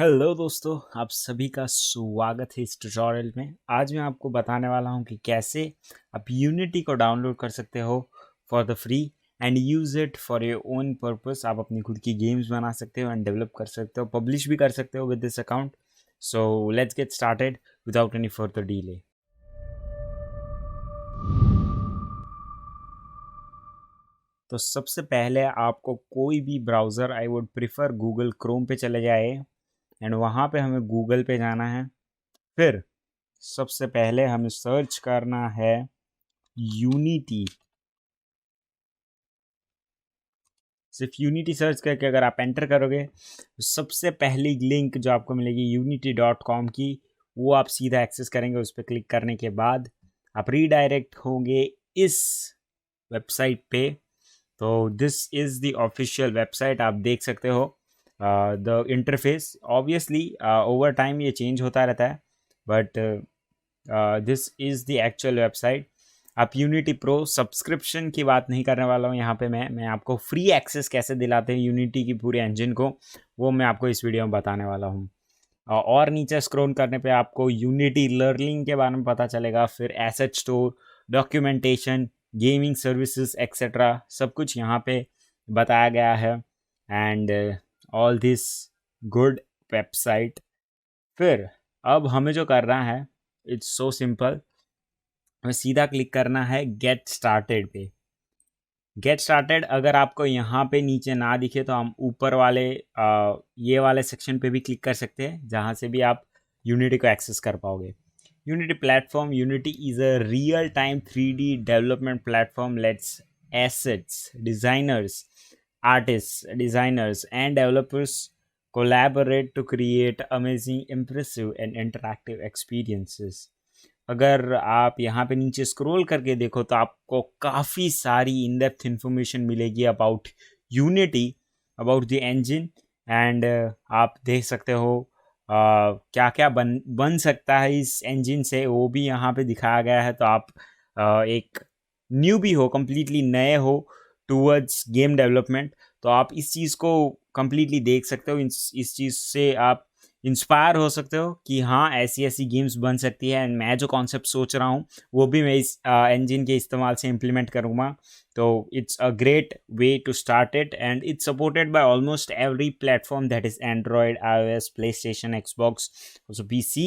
Hello दोस्तों, आप सभी का स्वागत है इस ट्यूटोरियल में। आज मैं आपको बताने वाला हूं कि कैसे आप यूनिटी को डाउनलोड कर सकते हो for the free and use it for your own purpose. आप अपनी खुद की गेम्स बना सकते हो एंड डेवलप कर सकते हो, पब्लिश भी कर सकते हो with this account. So let's get started without any further delay. तो सबसे पहले आपको कोई भी browser, I would prefer Google Chrome पे चले जाए एंड वहाँ पे हमें गूगल पे जाना है। फिर सबसे पहले हमें सर्च करना है यूनिटी। सिर्फ यूनिटी सर्च करके अगर आप एंटर करोगे तो सबसे पहली लिंक जो आपको मिलेगी unity.com की, वो आप सीधा एक्सेस करेंगे। उस पर क्लिक करने के बाद आप रीडायरेक्ट होंगे इस वेबसाइट पे। तो this is the official website. आप देख सकते हो the interface. Obviously over time ये चेंज होता रहता है, but this is the actual website. आप यूनिटी प्रो सब्सक्रिप्शन की बात नहीं करने वाला हूँ यहाँ पे। मैं आपको फ्री एक्सेस कैसे दिलाते हैं यूनिटी की पूरे इंजन को, वो मैं आपको इस वीडियो में बताने वाला हूँ। और नीचे स्क्रॉल करने पे आपको यूनिटी लर्निंग के बारे में पता चलेगा, फिर asset store, documentation, gaming services etcetera, सब कुछ यहाँ पे बताया गया है। And all this good website. फिर अब हमें जो करना है, इट्स सो सिंपल। हमें सीधा क्लिक करना है गेट स्टार्टेड पे। गेट स्टार्टेड अगर आपको यहाँ पे नीचे ना दिखे तो हम ऊपर वाले ये वाले सेक्शन पे भी क्लिक कर सकते हैं, जहाँ से भी आप यूनिटी को एक्सेस कर पाओगे। Unity platform. Unity is a real time 3D development platform let's assets, designers, artists, designers, and developers collaborate to create amazing, impressive, and interactive experiences. अगर आप यहाँ पे नीचे स्क्रॉल करके देखो तो आपको काफ़ी सारी इन डेप्थ इंफॉर्मेशन मिलेगी about unity, about the engine. And आप देख सकते हो क्या क्या बन सकता है इस इंजन से, वो भी यहाँ पे दिखाया गया है। तो आप एक न्यू भी हो, कम्प्लीटली नए हो टूवर्ड्स गेम डेवलपमेंट, तो आप इस चीज़ को कम्प्लीटली देख सकते हो। इस चीज़ से आप इंस्पायर हो सकते हो कि हाँ, ऐसी ऐसी गेम्स बन सकती है। एंड मैं जो कॉन्सेप्ट सोच रहा हूँ वो भी मैं इस इंजन के इस्तेमाल से इम्प्लीमेंट करूँगा। तो it's a great way to start it and it's supported by almost every platform, that is Android, iOS, PlayStation, Xbox, also PC।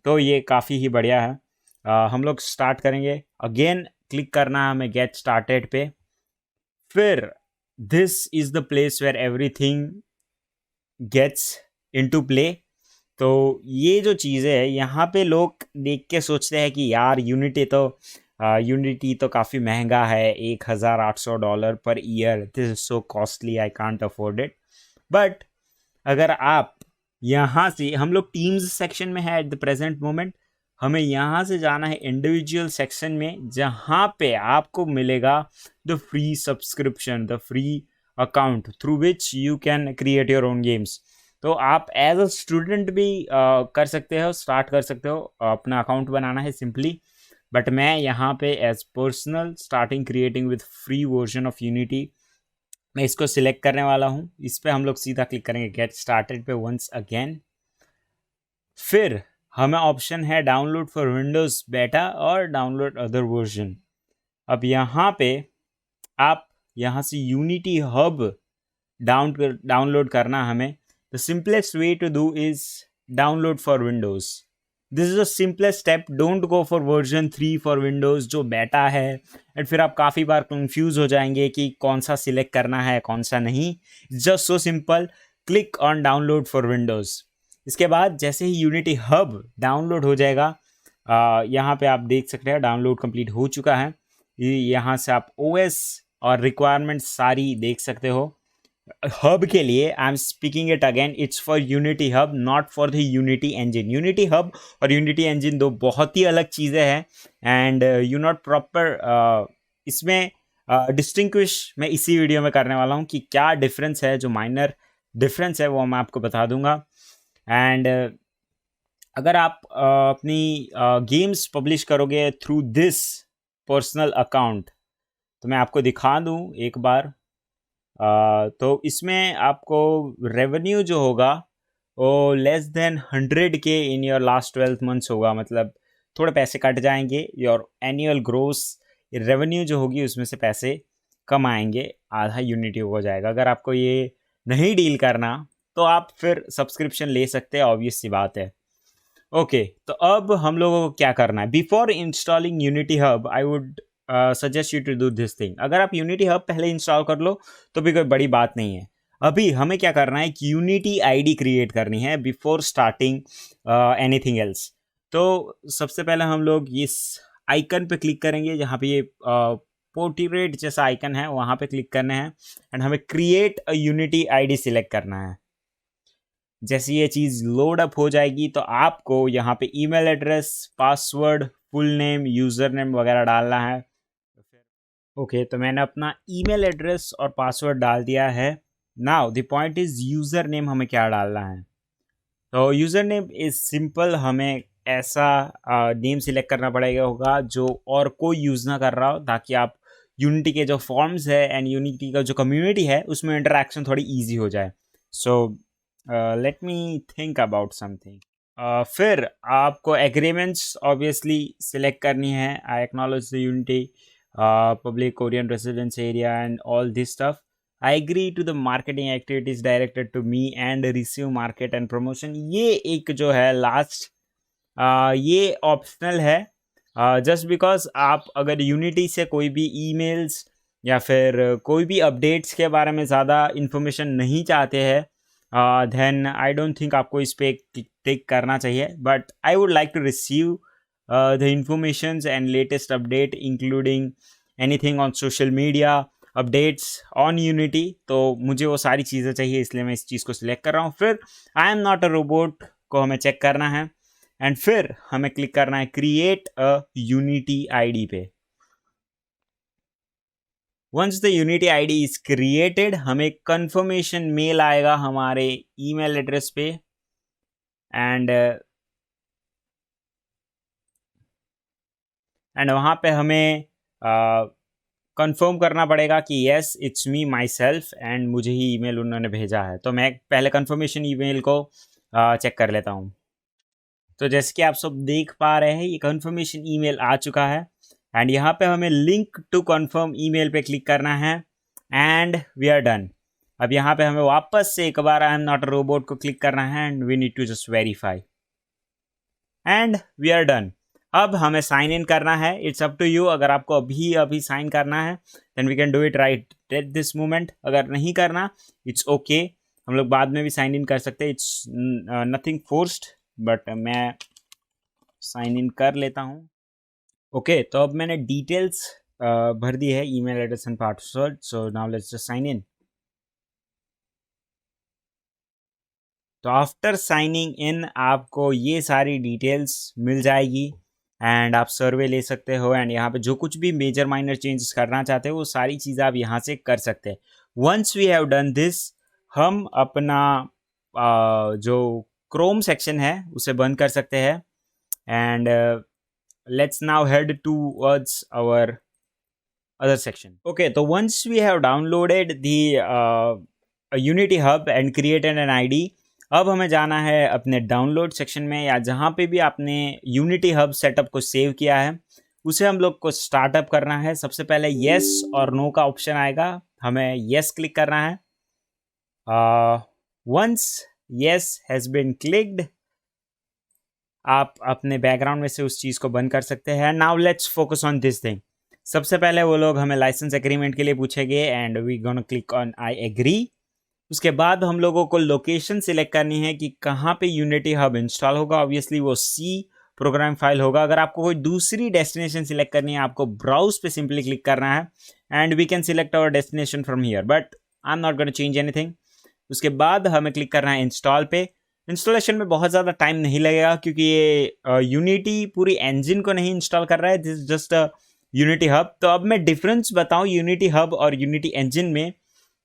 तो ये काफ़ी ही बढ़िया है। हम लोग स्टार्ट करेंगे। अगेन क्लिक करना है हमें गेट स्टार्टेड पे। फिर this is the place where everything gets into play. तो ये जो चीज़ें है यहाँ पे लोग देख के सोचते हैं कि यार यूनिटी तो काफ़ी महंगा है, $1,800 per year, this is so costly, I can't afford it. But अगर आप यहाँ से, हम लोग टीम्स सेक्शन में है एट द प्रेजेंट मोमेंट, हमें यहाँ से जाना है इंडिविजुअल सेक्शन में, जहाँ पे आपको मिलेगा the free subscription, the free account through which you can create your own games. तो आप एज अ स्टूडेंट भी कर सकते हो, स्टार्ट कर सकते हो, अपना अकाउंट बनाना है सिंपली। बट मैं यहाँ पे as personal starting creating with free version of Unity, मैं इसको सिलेक्ट करने वाला हूँ। इस पर हम लोग सीधा क्लिक करेंगे गेट स्टार्टेड पे वंस अगेन। फिर हमें ऑप्शन है डाउनलोड फॉर विंडोज़ बेटा और डाउनलोड अदर वर्जन। अब यहाँ पे आप यहाँ से यूनिटी हब डाउनलोड करना हमें। The simplest way to do is download for Windows. This is the simplest step. Don't go for version 3 for Windows जो बेटा है, एंड फिर आप काफ़ी बार कंफ्यूज हो जाएंगे कि कौन सा सिलेक्ट करना है कौन सा नहीं। Just so simple, click on download for Windows. इसके बाद जैसे ही यूनिटी हब डाउनलोड हो जाएगा, यहाँ पे आप देख सकते हैं डाउनलोड कंप्लीट हो चुका है। यहाँ से आप OS और रिक्वायरमेंट्स सारी देख सकते हो। हब के लिए I am speaking it again, it's for unity hub, not for the unity engine. Unity Hub और यूनिटी इंजन दो बहुत ही अलग चीज़ें हैं। एंड यू नॉट प्रॉपर इसमें डिस्टिंग्विश मैं इसी वीडियो में करने वाला हूँ कि क्या डिफरेंस है, जो माइनर डिफरेंस है वो मैं आपको बता दूंगा। एंड अगर आप अपनी गेम्स पब्लिश करोगे थ्रू दिस पर्सनल अकाउंट, तो मैं आपको दिखा दूँ एक बार। तो इसमें आपको रेवेन्यू जो होगा वो less than 100K in your last 12 months होगा, मतलब थोड़े पैसे कट जाएंगे, योर एनुअल ग्रोस रेवेन्यू जो होगी उसमें से पैसे कम आएंगे, आधा यूनिटी हो जाएगा। अगर आपको ये नहीं डील करना तो आप फिर सब्सक्रिप्शन ले सकते हैं, ऑब्वियस सी बात है। ओके, तो अब हम लोगों को क्या करना है? Before installing Unity hub I would suggest you to do this thing. अगर आप यूनिटी हब पहले इंस्टॉल कर लो तो भी कोई बड़ी बात नहीं है। अभी हमें क्या करना है कि यूनिटी आईडी क्रिएट करनी है बिफोर स्टार्टिंग एनीथिंग एल्स। तो सबसे पहले हम लोग इस आइकन पे क्लिक करेंगे जहाँ पे ये पोर्ट्रेट जैसा आइकन है, वहाँ पे क्लिक करना है एंड हमें create a Unity ID select करना है। जैसे ये चीज़ लोड अप हो जाएगी तो आपको यहाँ पे email address, password, full name, user name वगैरह डालना है। ओके, तो मैंने अपना ईमेल एड्रेस और पासवर्ड डाल दिया है। Now the point is user name हमें क्या डालना है। तो यूज़र नेम इज़ सिंपल, हमें ऐसा नेम सिलेक्ट करना पड़ेगा होगा जो और कोई यूज़ ना कर रहा हो, ताकि आप यूनिटी के जो फॉर्म्स है एंड यूनिटी का जो कम्युनिटी है उसमें इंटरेक्शन थोड़ी ईजी हो जाए। So let me think about something. फिर आपको एग्रीमेंट्स ऑब्वियसली सिलेक्ट करनी है। I acknowledge the unity public Korean residence area and all this stuff. I agree to the marketing activities directed to me and receive market and promotion. ये एक जो है last ये optional है, just because आप अगर यूनिटी से कोई भी ईमेल्स या फिर कोई भी अपडेट्स के बारे में ज़्यादा इन्फॉर्मेशन नहीं चाहते हैं, देन आई डोंट थिंक आपको इस पर टिक करना चाहिए। But I would like to receive the informations and latest update including anything on social media updates on Unity। तो मुझे वो सारी चीज़ें चाहिए, इसलिए मैं इस चीज़ को सिलेक्ट कर रहा हूँ। फिर आई एम नॉट अ रोबोट को हमें चेक करना है एंड फिर हमें क्लिक करना है क्रिएट अ यूनिटी आईडी पे। Once the Unity ID is created हमें कंफर्मेशन मेल आएगा हमारे ईमेल एड्रेस पे एंड वहाँ पे हमें कंफर्म करना पड़ेगा कि yes it's me my self and मुझे ही ईमेल उन्होंने भेजा है। तो मैं पहले कंफर्मेशन ईमेल को चेक कर लेता हूँ। तो जैसे कि आप सब देख पा रहे हैं ये कंफर्मेशन ईमेल आ चुका है एंड यहाँ पे हमें लिंक टू कंफर्म ईमेल पे क्लिक करना है एंड वी आर डन। अब यहाँ पे हमें वापस से एक बार I am not a robot को क्लिक करना है and we need to just verify and we are done. अब हमें साइन इन करना है, इट्स अप टू यू। अगर आपको अभी साइन करना है then we can do it right at this moment. अगर नहीं करना इट्स ओके, हम लोग बाद में भी साइन इन कर सकते हैं, इट्स नथिंग फोर्स्ड। बट मैं साइन इन कर लेता हूँ। ओके, तो अब मैंने डिटेल्स भर दी है, email address and password. So now let's just sign in. तो आफ्टर साइनिंग इन आपको ये सारी डिटेल्स मिल जाएगी एंड आप सर्वे ले सकते हो एंड यहाँ पे जो कुछ भी मेजर माइनर चेंजेस करना चाहते हो वो सारी चीज़ें आप यहाँ से कर सकते हैं। Once we have done this हम अपना जो क्रोम सेक्शन है उसे बंद कर सकते हैं and let's now head towards our other section. Okay, so once we have downloaded the Unity Hub and created an ID, अब हमें जाना है अपने डाउनलोड सेक्शन में या जहाँ पे भी आपने यूनिटी हब सेटअप को सेव किया है उसे हम लोग को स्टार्टअप करना है। सबसे पहले येस और नो का ऑप्शन आएगा, हमें येस क्लिक करना है। Once yes has been clicked आप अपने बैकग्राउंड में से उस चीज़ को बंद कर सकते हैं। Now let's focus on this thing. सबसे पहले वो लोग हमें लाइसेंस एग्रीमेंट के लिए पूछेंगे and we gonna click on I agree. उसके बाद हम लोगों को लोकेशन सिलेक्ट करनी है कि कहाँ पे यूनिटी हब इंस्टॉल होगा। ऑब्वियसली वो सी प्रोग्राम फाइल होगा। अगर आपको कोई दूसरी डेस्टिनेशन सिलेक्ट करनी है आपको ब्राउज पे सिंपली क्लिक करना है and we can select our destination from here, but I am not gonna change anything. उसके बाद हमें क्लिक करना है इंस्टॉल पे। इंस्टॉलेशन में बहुत ज़्यादा टाइम नहीं लगेगा क्योंकि ये यूनिटी पूरी इंजन को नहीं इंस्टॉल कर रहा है, this just a Unity Hub. तो अब मैं डिफरेंस बताऊँ यूनिटी हब और यूनिटी इंजन में।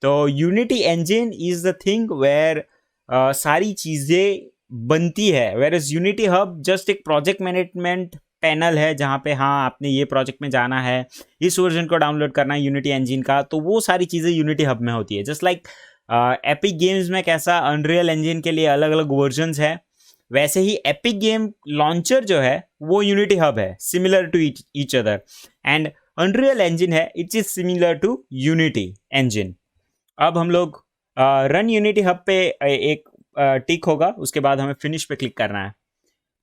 तो Unity engine is the thing where सारी चीज़ें बनती है, where is Unity Hub just एक प्रोजेक्ट मैनेजमेंट पैनल है जहाँ पे हाँ आपने ये प्रोजेक्ट में जाना है, इस वर्जन को डाउनलोड करना है यूनिटी इंजन का, तो वो सारी चीज़ें यूनिटी हब में होती है। जस्ट लाइक एपिक गेम्स में कैसा अनरियल इंजन के लिए अलग अलग वर्जन्स है, वैसे ही एपिक गेम लॉन्चर जो है वो यूनिटी हब है, similar to each other, and Unreal Engine है it is similar to Unity Engine. अब हम लोग रन यूनिटी हब पे एक टिक होगा, उसके बाद हमें फिनिश पे क्लिक करना है।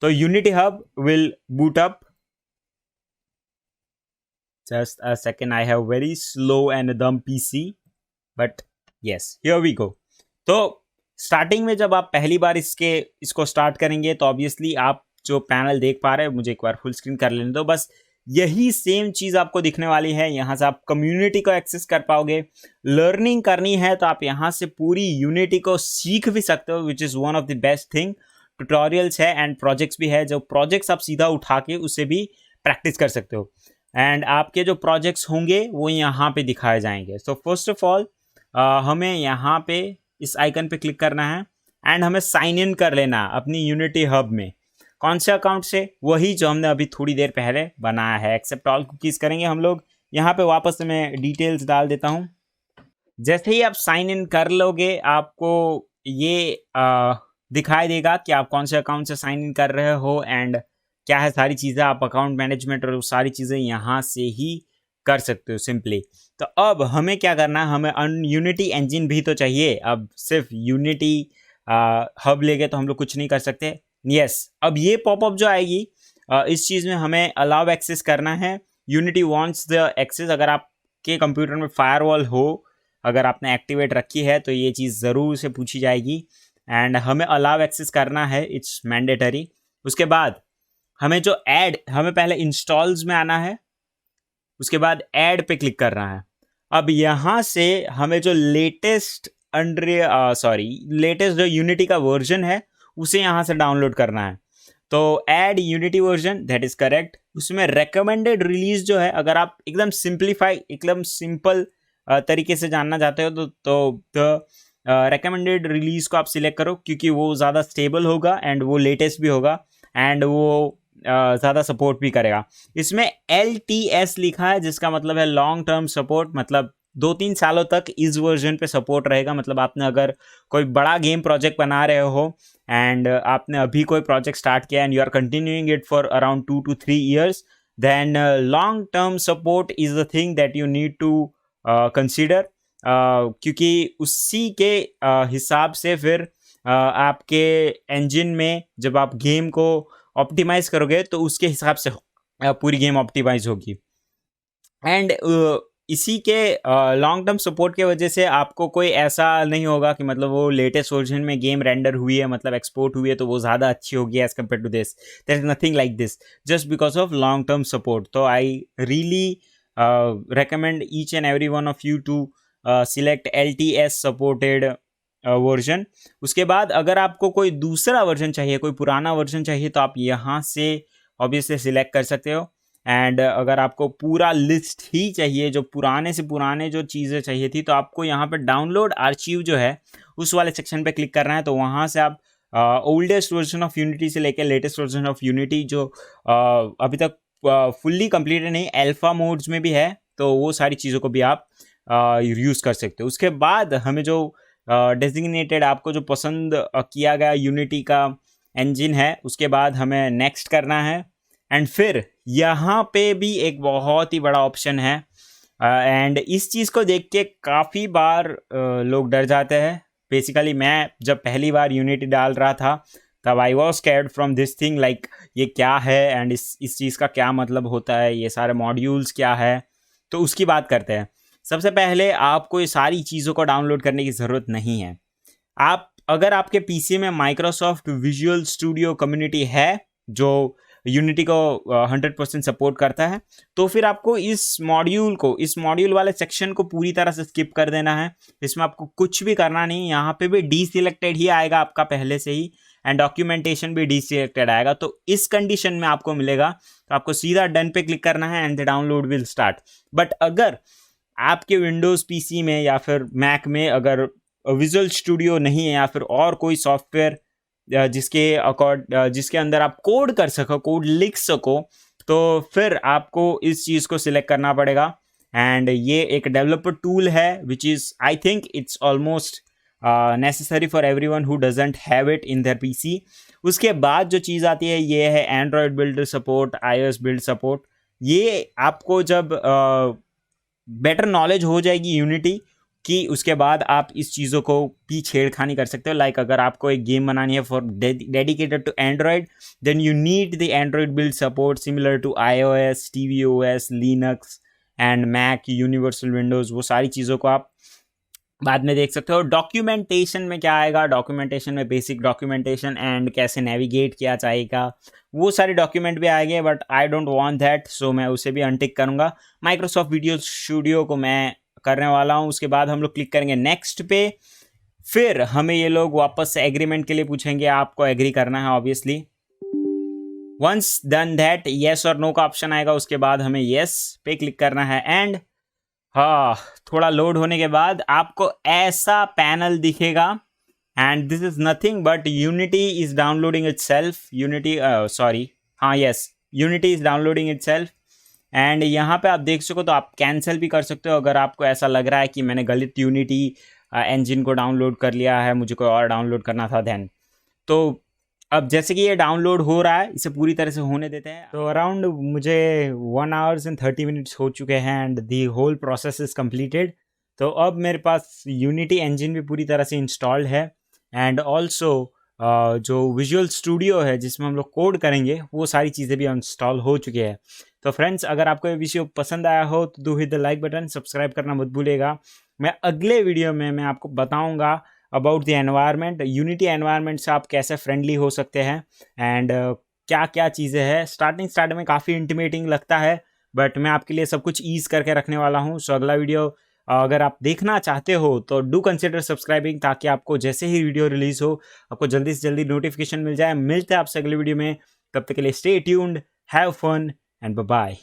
तो unity hub will boot up, just a second, I have very slow and dumb PC, but yes, here we go। तो स्टार्टिंग में जब आप पहली बार इसको स्टार्ट करेंगे तो ऑब्वियसली आप जो पैनल देख पा रहे हैं, मुझे एक बार फुल स्क्रीन कर लेने दो, बस यही सेम चीज़ आपको दिखने वाली है। यहाँ से आप कम्युनिटी को एक्सेस कर पाओगे, लर्निंग करनी है तो आप यहाँ से पूरी यूनिटी को सीख भी सकते हो, which is one of the best thing. Tutorials है एंड प्रोजेक्ट्स भी है, जो प्रोजेक्ट्स आप सीधा उठा के उससे भी प्रैक्टिस कर सकते हो, एंड आपके जो प्रोजेक्ट्स होंगे वो यहाँ पे दिखाए जाएंगे। सो फर्स्ट ऑफ ऑल हमें यहाँ पे इस आइकन पे क्लिक करना है एंड हमें साइन इन कर लेना अपनी यूनिटी हब में। कौन से अकाउंट से? वही जो हमने अभी थोड़ी देर पहले बनाया है। एक्सेप्ट ऑल कुकीज़ करेंगे हम लोग। यहाँ पे वापस से मैं डिटेल्स डाल देता हूँ। जैसे ही आप साइन इन कर लोगे आपको ये दिखाई देगा कि आप कौन से अकाउंट से साइन इन कर रहे हो एंड क्या है सारी चीज़ें। आप अकाउंट मैनेजमेंट और सारी चीज़ें यहाँ से ही कर सकते हो सिंपली। तो अब हमें क्या करना है, हमें यूनिटी इंजन भी तो चाहिए। अब सिर्फ यूनिटी हब लेके तो हम लोग कुछ नहीं कर सकते। यस, अब ये पॉपअप जो आएगी इस चीज़ में हमें अलाउ एक्सेस करना है। Unity wants the access. अगर आपके कंप्यूटर में फायरवॉल हो, अगर आपने एक्टिवेट रखी है तो ये चीज़ ज़रूर से पूछी जाएगी एंड हमें अलाउ एक्सेस करना है, इट्स मैंडेटरी। उसके बाद हमें जो हमें पहले इंस्टॉल्स में आना है, उसके बाद ऐड पे क्लिक करना है। अब यहाँ से हमें जो लेटेस्ट जो यूनिटी का वर्जन है उसे यहाँ से डाउनलोड करना है। तो add unity version, that is correct. उसमें रेकमेंडेड रिलीज जो है, अगर आप एकदम सिंपल तरीके से जानना चाहते हो तो रेकमेंडेड रिलीज को आप सिलेक्ट करो, क्योंकि वो ज़्यादा स्टेबल होगा एंड वो लेटेस्ट भी होगा एंड वो ज़्यादा सपोर्ट भी करेगा। इसमें LTS लिखा है जिसका मतलब है लॉन्ग टर्म सपोर्ट, मतलब 2-3 सालों तक इस वर्जन पे सपोर्ट रहेगा। मतलब आपने अगर कोई बड़ा गेम प्रोजेक्ट बना रहे हो एंड आपने अभी कोई प्रोजेक्ट स्टार्ट किया and you are continuing it for around 2 to 3 years, then long term support is the thing that you need to consider, क्योंकि उसी के हिसाब से फिर आपके इंजन में जब आप गेम को ऑप्टिमाइज करोगे तो उसके हिसाब से पूरी गेम ऑप्टिमाइज होगी। एंड इसी के लॉन्ग टर्म सपोर्ट के वजह से आपको कोई ऐसा नहीं होगा कि मतलब वो लेटेस्ट वर्जन में गेम रेंडर हुई है, मतलब एक्सपोर्ट हुई है तो वो ज़्यादा अच्छी होगी as compare to this. There is nothing like this, just because of long term support. तो I really recommend each and every one of you to select LTS supported version. उसके बाद अगर आपको कोई दूसरा वर्जन चाहिए, कोई पुराना वर्जन चाहिए, तो आप यहाँ से ऑब्वियसली सिलेक्ट कर सकते हो। एंड अगर आपको पूरा लिस्ट ही चाहिए, जो पुराने से पुराने जो चीज़ें चाहिए थी, तो आपको यहाँ पे डाउनलोड आर्चिव जो है उस वाले सेक्शन पे क्लिक करना है। तो वहाँ से आप ओल्डेस्ट वर्जन ऑफ यूनिटी से लेकर लेटेस्ट वर्जन ऑफ यूनिटी जो अभी तक फुल्ली कंप्लीटेड नहीं, अल्फा मोड्स में भी है, तो वो सारी चीज़ों को भी आप यूज़ कर सकते हो। उसके बाद हमें जो डेजिग्नेटेड आपको जो पसंद किया गया यूनिटी का इंजन है, उसके बाद हमें नेक्स्ट करना है। एंड फिर यहाँ पे भी एक बहुत ही बड़ा ऑप्शन है एंड इस चीज़ को देख के काफ़ी बार लोग डर जाते हैं। बेसिकली मैं जब पहली बार यूनिटी डाल रहा था तब I was scared from this thing, like ये क्या है एंड इस चीज़ का क्या मतलब होता है, ये सारे मॉड्यूल्स क्या है। तो उसकी बात करते हैं। सबसे पहले आपको ये सारी चीज़ों को डाउनलोड करने की ज़रूरत नहीं है। अगर आपके पीसी में माइक्रोसॉफ्ट विजुअल स्टूडियो कम्युनिटी है जो यूनिटी को 100% सपोर्ट करता है, तो फिर आपको इस मॉड्यूल वाले सेक्शन को पूरी तरह से स्किप कर देना है। इसमें आपको कुछ भी करना नहीं। यहाँ पे भी डीसिलेक्टेड ही आएगा आपका पहले से ही, एंड डॉक्यूमेंटेशन भी डीसिलेक्टेड आएगा। तो इस कंडीशन में आपको मिलेगा, तो आपको सीधा डन पे क्लिक करना है and the download will start. But अगर आपके विंडोज़ पीसी में या फिर मैक में अगर विजुअल स्टूडियो नहीं है या फिर और कोई सॉफ्टवेयर जिसके अंदर आप कोड कर सको, कोड लिख सको, तो फिर आपको इस चीज़ को सिलेक्ट करना पड़ेगा। एंड ये एक डेवलपर टूल है which is I think it's almost necessary for everyone who doesn't have it in their PC. उसके बाद जो चीज़ आती है ये है Android build support, iOS build support. ये आपको जब बेटर नॉलेज हो जाएगी यूनिटी कि उसके बाद आप इस चीज़ों को भी छेड़खानी कर सकते हो। लाइक अगर आपको एक गेम बनानी है for dedicated to Android, then you need the Android build support similar to iOS, tvOS, Linux and Mac, universal Windows. वो सारी चीज़ों को आप बाद में देख सकते हो। डॉक्यूमेंटेशन में क्या आएगा, डॉक्यूमेंटेशन में बेसिक डॉक्यूमेंटेशन एंड कैसे नेविगेट किया जाएगा, वो सारे डॉक्यूमेंट भी आएंगे, but I don't want that, so मैं उसे भी अनटिक करूँगा। माइक्रोसॉफ्ट वीडियो स्टूडियो को मैं करने वाला हूँ। उसके बाद हम लोग क्लिक करेंगे नेक्स्ट पे। फिर हमें ये लोग वापस से एग्रीमेंट के लिए पूछेंगे, आपको एग्री करना है obviously. Once done that yes और नो का ऑप्शन आएगा, उसके बाद हमें येस पे क्लिक करना है। एंड हाँ, थोड़ा लोड होने के बाद आपको ऐसा पैनल दिखेगा and this is nothing but unity is downloading itself. Unity unity is downloading itself. And यहाँ पे आप देख सको तो आप कैंसिल भी कर सकते हो अगर आपको ऐसा लग रहा है कि मैंने गलत यूनिटी इंजन को डाउनलोड कर लिया है, मुझे कोई और डाउनलोड करना था देन। तो अब जैसे कि ये डाउनलोड हो रहा है, इसे पूरी तरह से होने देते हैं। तो अराउंड मुझे 1 hours and 30 minutes हो चुके हैं and the whole process is completed. तो अब मेरे पास यूनिटी इंजन भी पूरी तरह से इंस्टॉल्ड है एंड ऑल्सो जो विजुअल स्टूडियो है जिसमें हम लोग कोड करेंगे वो सारी चीज़ें भी इंस्टॉल हो चुकी है। तो फ्रेंड्स, अगर आपको ये वीडियो पसंद आया हो तो do hit the like button, subscribe करना मत भूलिएगा। मैं अगले वीडियो में मैं आपको बताऊंगा about the environment, unity environment से आप कैसे फ्रेंडली हो सकते हैं एंड क्या क्या चीज़ें हैं। स्टार्ट में काफ़ी इंटिमेटिंग लगता है बट मैं आपके लिए सब कुछ ईज करके रखने वाला हूँ। सो अगला वीडियो अगर आप देखना चाहते हो तो डू कंसिडर सब्सक्राइबिंग, ताकि आपको जैसे ही वीडियो रिलीज़ हो आपको जल्दी से जल्दी नोटिफिकेशन मिल जाए। मिलते हैं आपसे अगले वीडियो में, तब तक के लिए stay tuned, have fun and bye bye.